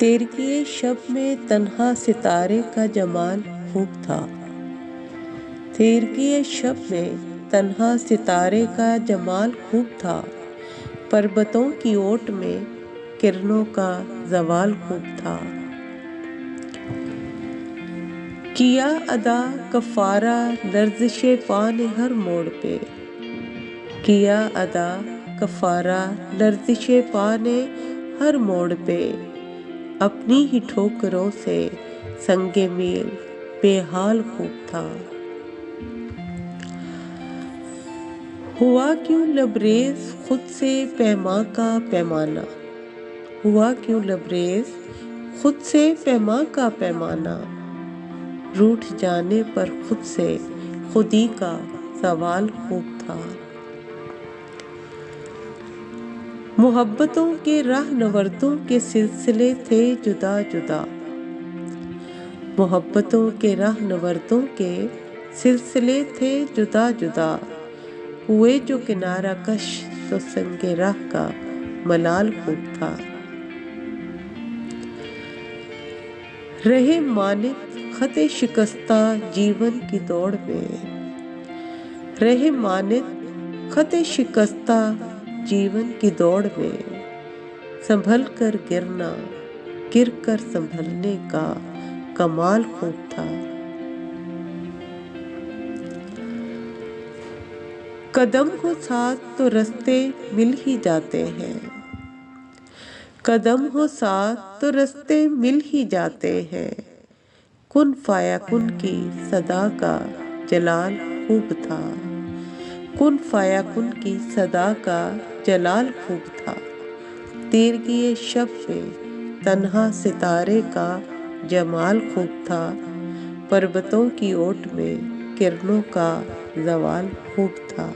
तेरकीए शब में तन्हा सितारे का जमाल खूब था। तेरकीए शब में तन्हा सितारे का जमाल खूब था। पर्वतों की ओट में किरणों का ज़वाल खूब था। किया अदा कफ़ारा लर्ज़िशे पा ने हर मोड़ पे। किया अदा कफ़ारा लर्ज़िशे पा ने हर मोड़ पे। अपनी ही ठोकरों से संगे मील बेहाल खूब था। हुआ क्यों लबरेज खुद से पैमा का पैमाना। हुआ क्यों लबरेज खुद से पैमा का पैमाना। रूठ जाने पर खुद से खुदी का सवाल खूब था। मोहब्बतों के राहनवर्दों के सिलसिले थे जुदा जुदा। मोहब्बतों के राहनवर्दों के सिलसिले थे जुदा जुदा। हुए जो किनारा कश तो संगे राह का मलाल खूब था। रहे मानित खते शिकस्ता जीवन की दौड़ में। रहे मानित खते शिकस्ता जीवन की दौड़ में। संभल कर गिरना गिर कर संभलने का कमाल खूब था। कदम हो साथ तो रास्ते मिल ही जाते हैं। कदम हो साथ तो रास्ते मिल ही जाते हैं। कुन फाया कुन की सदा का जलाल खूब था। कुन फाया कुन की सदा का जलाल खूब था। तेरकीए शब में तन्हा सितारे का जमाल खूब था। पर्वतों की ओट में किरणों का ज़वाल खूब था।